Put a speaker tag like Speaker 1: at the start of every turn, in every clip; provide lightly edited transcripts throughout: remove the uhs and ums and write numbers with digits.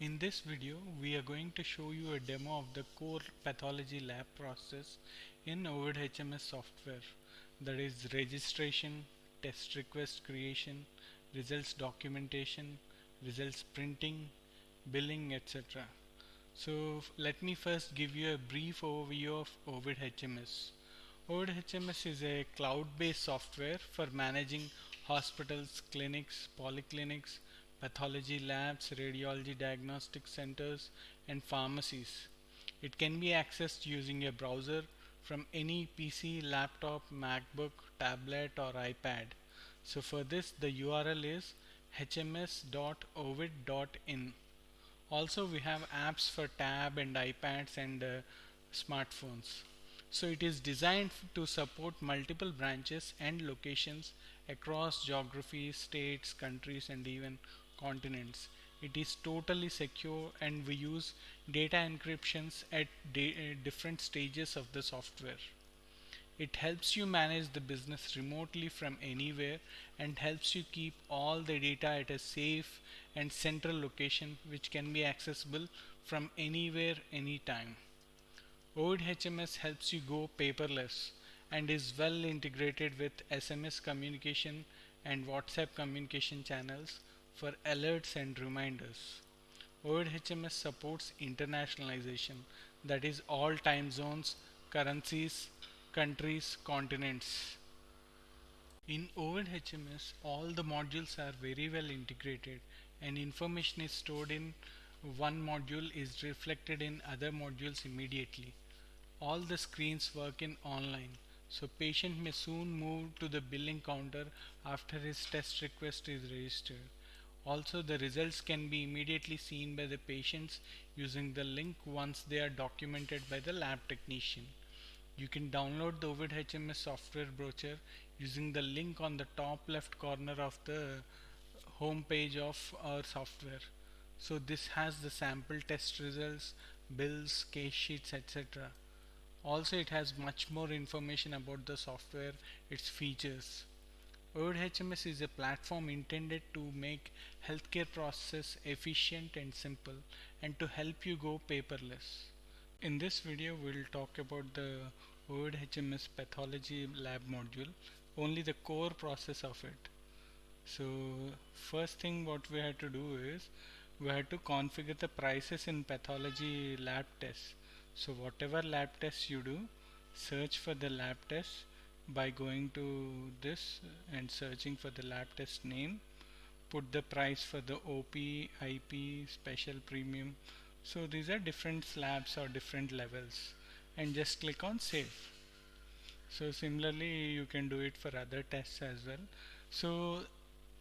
Speaker 1: In this video, we are going to show you a demo of the core pathology lab process in OVID HMS software, that is registration, test request creation, results documentation, results printing, billing, etc. So let me first give you a brief overview of OVID HMS. OVID HMS is a cloud-based software for managing hospitals, clinics, polyclinics, pathology labs, radiology diagnostic centers, and pharmacies. It can be accessed using a browser from any PC, laptop, MacBook, tablet, or iPad. So for this, the URL is hms.ovid.in. Also, we have apps for tab and iPads and smartphones. So it is designed to support multiple branches and locations across geographies, states, countries, and even continents. It is totally secure, and we use data encryptions at different stages of the software. It helps you manage the business remotely from anywhere and helps you keep all the data at a safe and central location which can be accessible from anywhere, anytime. OVID HMS helps you go paperless and is well integrated with SMS communication and WhatsApp communication channels for alerts and reminders. OVID HMS supports internationalization, that is all time zones, currencies, countries, continents. In OVID HMS, all the modules are very well integrated and information is stored in one module is reflected in other modules immediately. All the screens work in online, so patient may soon move to the billing counter after his test request is registered. Also, the results can be immediately seen by the patients using the link once they are documented by the lab technician. You can download the OVID HMS software brochure using the link on the top left corner of the home page of our software. So this has the sample test results, bills, case sheets, etc. Also, it has much more information about the software, its features. OVID HMS is a platform intended to make healthcare process efficient and simple and to help you go paperless. In this video, we'll talk about the OVID HMS pathology lab module, only the core process of it. So first thing what we had to do is we had to configure the prices in pathology lab tests. So whatever lab tests you do, search for the lab test by going to this and searching for the lab test name. Put the price for the OP, IP, special, premium. So these are different slabs or different levels, and just click on save. So similarly you can do it for other tests as well. So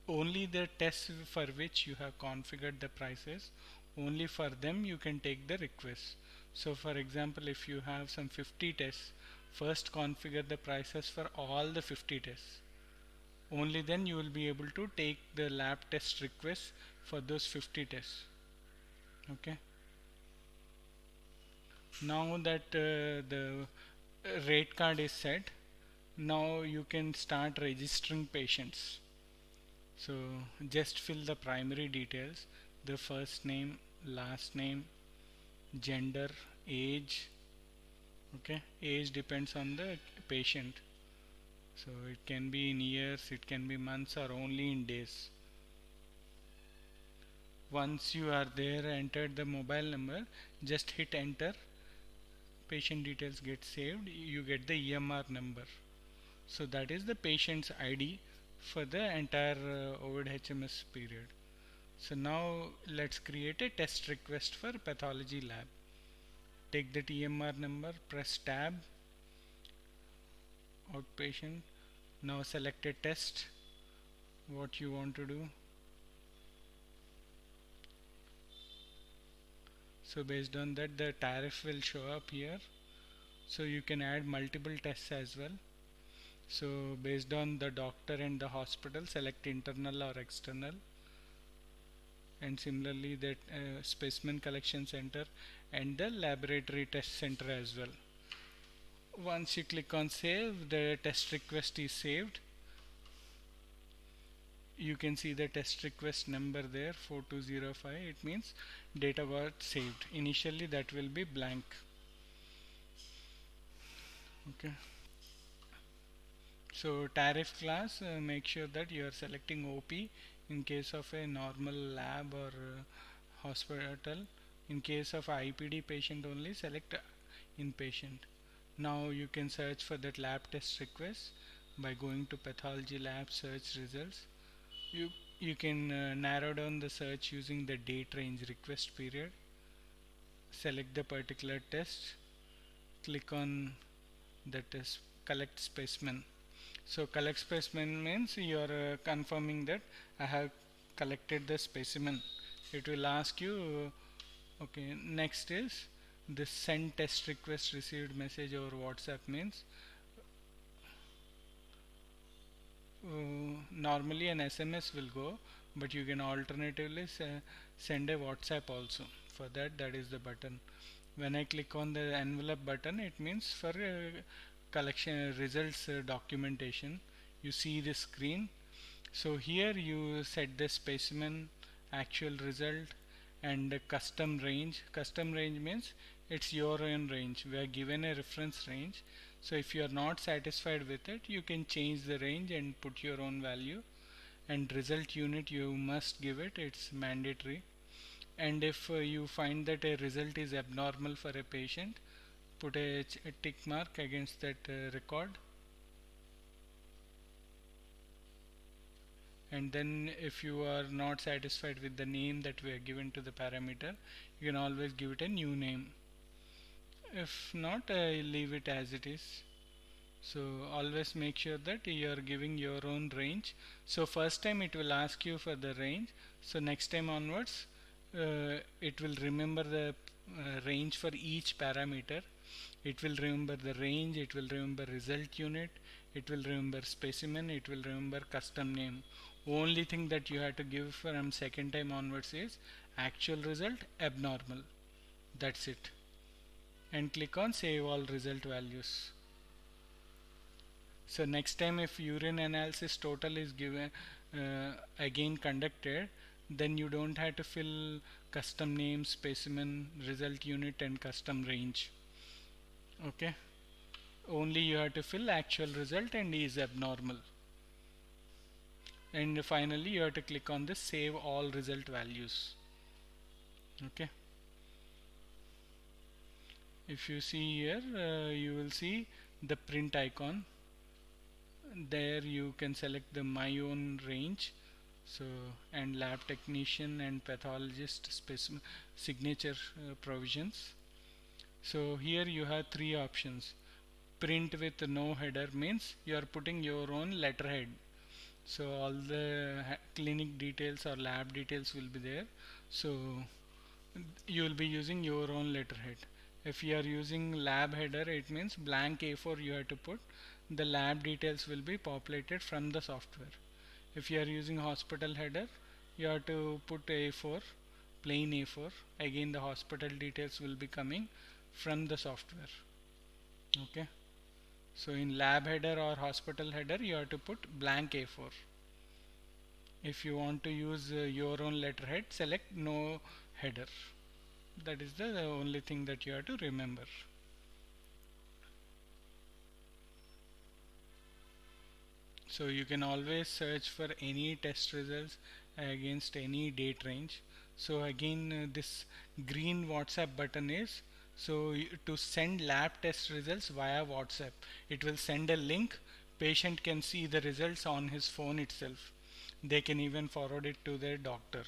Speaker 1: only the tests for which you have configured the prices, only for them you can take the request. So for example, if you have some 50 tests, first configure the prices for all the 50 tests. Only then you will be able to take the lab test requests for those 50 tests. Okay. Now that the rate card is set, now you can start registering patients. So just fill the primary details, the first name, last name, gender, age. Okay, age depends on the patient, so it can be in years, it can be months, or only in days. Once you are there, entered the mobile number, just hit enter, patient details get saved, you get the EMR number. So that is the patient's ID for the entire OVID HMS period. So now let's create a test request for pathology lab. Take the EMR number, press tab, outpatient. Now select a test, what you want to do. So based on that, the tariff will show up here. So you can add multiple tests as well. So based on the doctor and the hospital, select internal or external. And similarly that specimen collection center and the laboratory test center as well. Once you click on save, the test request is saved. You can see the test request number there, 4205. It means data got saved. Initially that will be blank. Okay. So tariff class, make sure that you are selecting OP in case of a normal lab or hospital. In case of IPD patient only, select inpatient. Now you can search for that lab test request by going to Pathology Labs search results. You can narrow down the search using the date range request period. Select the particular test. Click on the test collect specimen. So collect specimen means you are confirming that I have collected the specimen. It will ask you, okay, next is this send test request received message over WhatsApp means normally an SMS will go, but you can alternatively send a WhatsApp also. For that, that is the button. When I click on the envelope button, it means for collection results documentation. You see the screen. So here you set the specimen, actual result, and the custom range. Custom range means it's your own range. We are given a reference range. So if you are not satisfied with it, you can change the range and put your own value. And result unit you must give it, it's mandatory. And if you find that a result is abnormal for a patient, put a tick mark against that record. And then if you are not satisfied with the name that we are given to the parameter, you can always give it a new name. If not, leave it as it is. So always make sure that you are giving your own range. So first time it will ask you for the range. So next time onwards it will remember the range for each parameter. It will remember the range, it will remember result unit, it will remember specimen, it will remember custom name. Only thing that you have to give from second time onwards is actual result, abnormal. That's it. And click on save all result values. So next time if urine analysis total is given again conducted, then you don't have to fill custom name, specimen, result unit and custom range. Okay. Only you have to fill actual result and is abnormal. And finally you have to click on the save all result values. Okay. If you see here, you will see the print icon. There you can select the my own range, so and lab technician and pathologist specimen signature provisions. So here you have three options. Print with no header means you are putting your own letterhead, so all the clinic details or lab details will be there, so you will be using your own letterhead. If you are using lab header, it means blank A4 you have to put. The lab details will be populated from the software. If you are using hospital header, you have to put A4, plain A4. Again the hospital details will be coming from the software. Okay. So in lab header or hospital header, you have to put blank A4. If you want to use your own letterhead, select no header. That is the only thing that you have to remember. So you can always search for any test results against any date range. So again this green WhatsApp button is so to send lab test results via WhatsApp. It will send a link. Patient can see the results on his phone itself. They can even forward it to their doctor.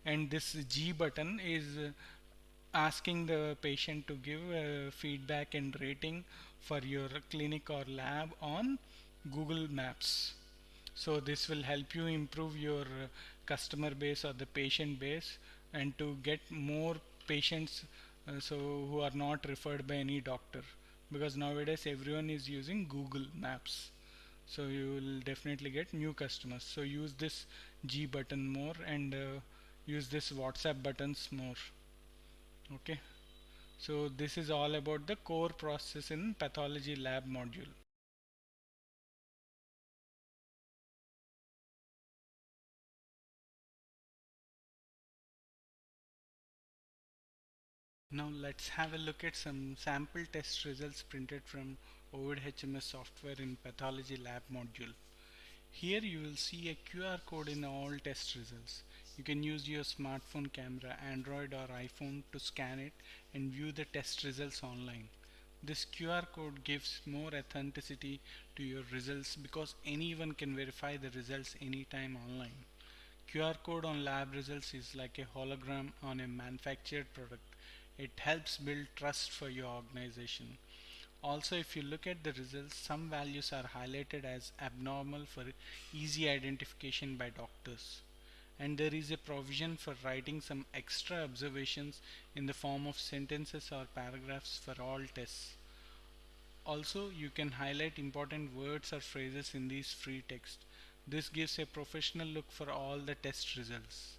Speaker 1: And this G button is asking the patient to give feedback and rating for your clinic or lab on Google Maps. So this will help you improve your customer base or the patient base and to get more patients so who are not referred by any doctor, because nowadays everyone is using Google Maps. So you will definitely get new customers. So use this G button more and use this WhatsApp buttons more. Okay. So this is all about the core process in pathology lab module. Now let's have a look at some sample test results printed from OVID HMS software in Pathology Lab module. Here you will see a QR code in all test results. You can use your smartphone camera, Android or iPhone to scan it and view the test results online. This QR code gives more authenticity to your results because anyone can verify the results anytime online. QR code on lab results is like a hologram on a manufactured product. It helps build trust for your organization. Also, if you look at the results, some values are highlighted as abnormal for easy identification by doctors. And there is a provision for writing some extra observations in the form of sentences or paragraphs for all tests. Also, you can highlight important words or phrases in these free text. This gives a professional look for all the test results.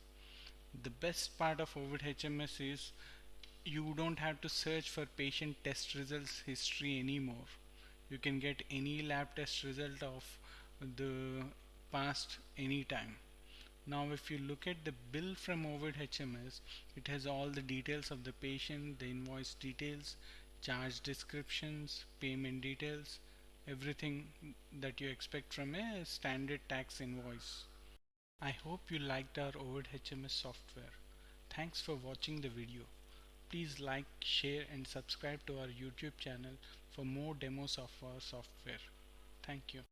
Speaker 1: The best part of OVID HMS is you don't have to search for patient test results history anymore. You can get any lab test result of the past anytime. Now if you look at the bill from OVID HMS, it has all the details of the patient, the invoice details, charge descriptions, payment details, everything that you expect from a standard tax invoice. I hope you liked our OVID HMS software. Thanks for watching the video. Please like, share and subscribe to our YouTube channel for more demos of our software. Thank you.